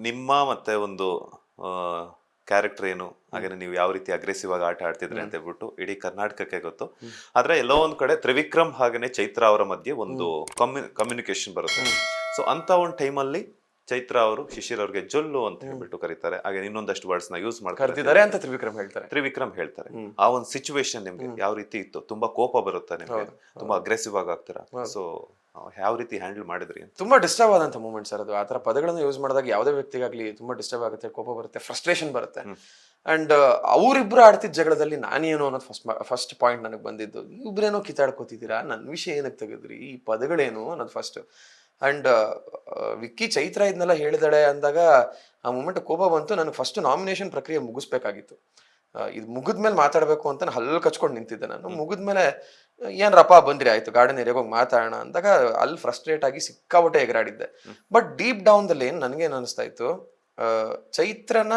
ನಿಮ್ಮ ಮತ್ತೆ ಒಂದು ಕ್ಯಾರೆಕ್ಟರ್ ಏನು, ಹಾಗೆ ನೀವು ಯಾವ ರೀತಿ ಅಗ್ರೆಸಿವ್ ಆಗಿ ಆಟ ಆಡ್ತಿದ್ರಿ ಅಂತ ಹೇಳ್ಬಿಟ್ಟು ಇಡೀ ಕರ್ನಾಟಕಕ್ಕೆ ಗೊತ್ತು. ಆದ್ರೆ ಎಲ್ಲೋ ಒಂದ್ ಕಡೆ ತ್ರಿವಿಕ್ರಮ್ ಹಾಗೇನೆ ಚೈತ್ರ ಅವರ ಮಧ್ಯೆ ಒಂದು ಕಮ್ಯುನಿಕೇಶನ್ ಬರುತ್ತೆ. ಸೊ ಅಂತ ಒಂದು ಟೈಮಲ್ಲಿ ಚೈತ್ರ ಅವರು ಶಿಶಿರ್ ಅವ್ರಿಗೆ ಜೊಲ್ಲು ಅಂತ ಹೇಳ್ಬಿಟ್ಟು ಕರೀತಾರೆ. ಹಾಗೆ ಇನ್ನೊಂದಷ್ಟು ವರ್ಡ್ಸ್ ನ ಯೂಸ್ ಮಾಡ್ತಾರೆ ಅಂತ ತ್ರಿವಿಕ್ರಮ್ ಹೇಳ್ತಾರೆ. ಆ ಒಂದು ಸಿಚುವೇಶನ್ ನಿಮ್ಗೆ ಯಾವ ರೀತಿ ಇತ್ತು? ತುಂಬಾ ಕೋಪ ಬರುತ್ತೆ ನಿಮ್ಗೆ, ತುಂಬಾ ಅಗ್ರೆಸಿವ್ ಆಗಿ ಆಗ್ತೀರಾ. ಸೊ ಯಾವ ರೀತಿ ಹ್ಯಾಂಡಲ್ ಮಾಡಿದ್ರಿ? ತುಂಬಾ ಡಿಸ್ಟರ್ಬ್ ಆದಂತ ಮೂಮೆಂಟ್ ಸರ್ ಅದು. ಆ ತರ ಪದಗಳನ್ನು ಯೂಸ್ ಮಾಡಿದಾಗ ಯಾವುದೇ ವ್ಯಕ್ತಿಗಾಗ್ಲಿ ತುಂಬಾ ಡಿಸ್ಟರ್ಬ್ ಆಗುತ್ತೆ, ಕೋಪ ಬರುತ್ತೆ, ಫ್ರಸ್ಟ್ರೇಷನ್ ಬರುತ್ತೆ. ಅಂಡ್ ಅವರಿಬ್ರು ಆಡ್ತಿದ್ದ ಜಗಳದಲ್ಲಿ ನಾನೇನು ಅನ್ನೋದು ಫಸ್ಟ್ ಪಾಯಿಂಟ್ ನನಗೆ ಬಂದಿದ್ದು. ಇಬ್ರೇನೋ ಕಿತ್ತಾಡ್ಕೋತಿದ್ದೀರಾ, ನನ್ನ ವಿಷಯ ಏನಕ್ಕೆ ತೆಗೆದ್ರಿ, ಈ ಪದಗಳೇನು ಅನ್ನೋದು ಫಸ್ಟ್. ಅಂಡ್ ವಿಕ್ಕಿ ಚೈತ್ರ ಇದನ್ನೆಲ್ಲ ಹೇಳಿದಾಳೆ ಅಂದಾಗ ಆ ಮೂಮೆಂಟ್ ಕೋಪ ಬಂತು. ನನಗೆ ಫಸ್ಟ್ ನಾಮಿನೇಷನ್ ಪ್ರಕ್ರಿಯೆ ಮುಗಿಸ್ಬೇಕಾಗಿತ್ತು. ಇದು ಮುಗಿದ್ಮೇಲೆ ಮಾತಾಡಬೇಕು ಅಂತ ಹಲ್ಲು ಕಚ್ಕೊಂಡು ನಿಂತಿದ್ದೆ ನಾನು. ಮುಗಿದ್ಮೇಲೆ ಏನ್ರಪ್ಪ ಬಂದ್ರಿ ಆಯ್ತು ಗಾರ್ಡನ್ ಏರಿಯಾಗ ಹೋಗಿ ಮಾತಾಡೋಣ ಅಂದಾಗ ಅಲ್ಲಿ ಫ್ರಸ್ಟ್ರೇಟ್ ಆಗಿ ಸಿಕ್ಕಾಪಟ್ಟೆ ಎಗರಾಡಿದ್ದೆ. ಬಟ್ ಡೀಪ್ ಡೌನ್ ದಲ್ಲಿ ನನಗೇನು ಅನಿಸ್ತಾ ಇತ್ತು, ಚೈತ್ರನ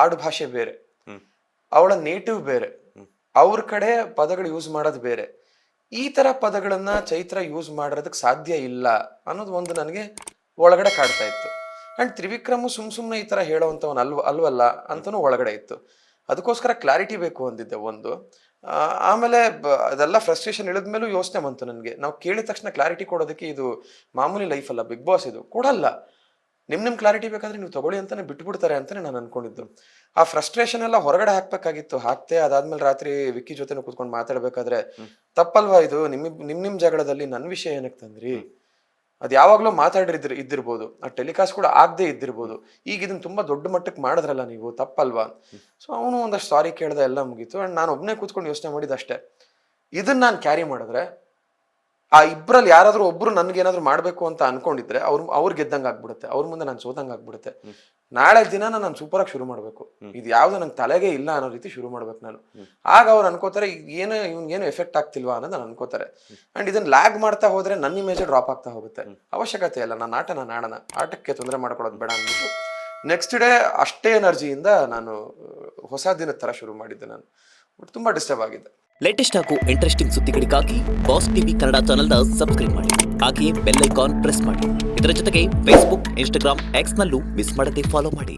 ಆಡು ಭಾಷೆ ಬೇರೆ, ಅವಳ ನೇಟಿವ್ ಬೇರೆ, ಅವ್ರ ಕಡೆ ಪದಗಳು ಯೂಸ್ ಮಾಡೋದು ಬೇರೆ. ಈ ತರ ಪದಗಳನ್ನ ಚೈತ್ರ ಯೂಸ್ ಮಾಡೋದಕ್ಕೆ ಸಾಧ್ಯ ಇಲ್ಲ ಅನ್ನೋದು ಒಂದು ನನಗೆ ಒಳಗಡೆ ಕಾಡ್ತಾ ಇತ್ತು. ಅಂಡ್ ತ್ರಿವಿಕ್ರಮ್ ಸುಮ್ನೆ ಈ ತರ ಹೇಳೋವಂಥವನ್ ಅಲ್ವಲ್ಲ ಅಂತನೂ ಒಳಗಡೆ ಇತ್ತು. ಅದಕ್ಕೋಸ್ಕರ ಕ್ಲಾರಿಟಿ ಬೇಕು ಅಂದಿದ್ದೆ ಒಂದು. ಆಮೇಲೆ ಅದೆಲ್ಲ ಫ್ರಸ್ಟ್ರೇಷನ್ ಇಳಿದ್ಮೇಲೂ ಯೋಚನೆ ಬಂತು ನನಗೆ, ನಾವು ಕೇಳಿದ ತಕ್ಷಣ ಕ್ಲಾರಿಟಿ ಕೊಡೋದಕ್ಕೆ ಇದು ಮಾಮೂಲಿ ಲೈಫ್ ಅಲ್ಲ, ಬಿಗ್ ಬಾಸ್ ಇದು ಕೊಡಲ್ಲ. ನಿಮ್ ಕ್ಲಾರಿಟಿ ಬೇಕಾದ್ರೆ ನೀವು ತಗೊಳ್ಳಿ ಅಂತಾನೆ ಬಿಟ್ಬಿಡ್ತಾರೆ ಅಂತಾನೆ ನಾನು ಅನ್ಕೊಂಡಿದ್ದು. ಆ ಫ್ರಸ್ಟ್ರೇಷನ್ ಎಲ್ಲ ಹೊರಗಡೆ ಹಾಕ್ಬೇಕಾಗಿತ್ತು, ಹಾಕ್ತೆ. ಅದಾದ್ಮೇಲೆ ರಾತ್ರಿ ವಿಕ್ಕಿ ಜೊತೆ ಕೂತ್ಕೊಂಡು ಮಾತಾಡ್ಬೇಕಾದ್ರೆ ತಪ್ಪಲ್ವಾ ಇದು, ನಿಮ್ ಜಗಳದಲ್ಲಿ ನನ್ನ ವಿಷಯ ಏನಕ್ಕೆ ತಂದ್ರಿ, ಅದ್ ಯಾವಾಗ್ಲೂ ಇದ್ದಿರ್ಬೋದು, ಆ ಟೆಲಿಕಾಸ್ಟ್ ಕೂಡ ಆಗದೆ ಇದ್ದಿರ್ಬೋದು, ಈಗ ಇದನ್ನ ತುಂಬಾ ದೊಡ್ಡ ಮಟ್ಟಕ್ಕೆ ಮಾಡಿದ್ರಲ್ಲ ನೀವು, ತಪ್ಪಲ್ವಾ? ಸೊ ಅವನು ಒಂದಷ್ಟು ಸಾರಿ ಕೇಳ್ದೆ, ಎಲ್ಲ ಮುಗೀತು. ಅಂಡ್ ನಾನು ಒಬ್ಬನೇ ಕೂತ್ಕೊಂಡು ಯೋಚನೆ ಮಾಡಿದಷ್ಟೇ, ಇದನ್ನ ನಾನು ಕ್ಯಾರಿ ಮಾಡಿದ್ರೆ ಆ ಇಬ್ಬರಲ್ಲಿ ಯಾರಾದ್ರೂ ಒಬ್ರು ನನ್ಗೇನಾದ್ರು ಮಾಡ್ಬೇಕು ಅಂತ ಅನ್ಕೊಂಡಿದ್ರೆ ಅವ್ರು ಗೆದ್ದಂಗೆ ಆಗ್ಬಿಡುತ್ತೆ, ಅವ್ರ ಮುಂದೆ ನಾನು ಸೋತಂಗೆ ಆಗ್ಬಿಡುತ್ತೆ. ನಾಳೆ ದಿನ ನಾನು ಸೂಪರ್ ಆಗಿ ಶುರು ಮಾಡ್ಬೇಕು, ಇದು ಯಾವ್ದು ನಂಗೆ ತಲೆಗೆ ಇಲ್ಲ ಅನ್ನೋ ರೀತಿ ಶುರು ಮಾಡ್ಬೇಕು ನಾನು. ಆಗ ಅವ್ರು ಅನ್ಕೋತಾರೆ ಇವ್ನಿಗೇನು ಎಫೆಕ್ಟ್ ಆಗ್ತಿಲ್ವಾ ಅನ್ನೋದು ನಾನು ಅನ್ಕೋತಾರೆ. ಅಂಡ್ ಇದನ್ನ ಲ್ಯಾಗ್ ಮಾಡ್ತಾ ಹೋದ್ರೆ ನನ್ನ ಇಮೇಜ್ ಡ್ರಾಪ್ ಆಗ್ತಾ ಹೋಗುತ್ತೆ. ಅವಶ್ಯಕತೆ ಇಲ್ಲ, ನಾನು ಆಡೋಣ, ಆಟಕ್ಕೆ ತೊಂದರೆ ಮಾಡ್ಕೊಳ್ಳೋದು ಬೇಡ ಅಂದ್ಬಿಟ್ಟು ನೆಕ್ಸ್ಟ್ ಡೇ ಅಷ್ಟೇ ಎನರ್ಜಿಯಿಂದ ನಾನು ಹೊಸ ದಿನದ ತರ ಶುರು ಮಾಡಿದ್ದೆ ನಾನು. ಬಟ್ ತುಂಬಾ ಡಿಸ್ಟರ್ಬ್ ಆಗಿದ್ದೆ. ಲೇಟೆಸ್ಟ್ ಹಾಗೂ ಇಂಟ್ರೆಸ್ಟಿಂಗ್ ಸುದ್ದಿಗಳಿಗಾಗಿ ಬಾಸ್ ಟಿವಿ ಕನ್ನಡ ಚಾನೆಲ್ನ ಸಬ್ಸ್ಕ್ರೈಬ್ ಮಾಡಿ, ಹಾಗೆಯೇ ಬೆಲ್ ಐಕಾನ್ ಪ್ರೆಸ್ ಮಾಡಿ. ಇದರ ಜೊತೆಗೆ ಫೇಸ್ಬುಕ್, ಇನ್ಸ್ಟಾಗ್ರಾಮ್, ಎಕ್ಸ್ನಲ್ಲೂ ಮಿಸ್ ಮಾಡದೆ ಫಾಲೋ ಮಾಡಿ.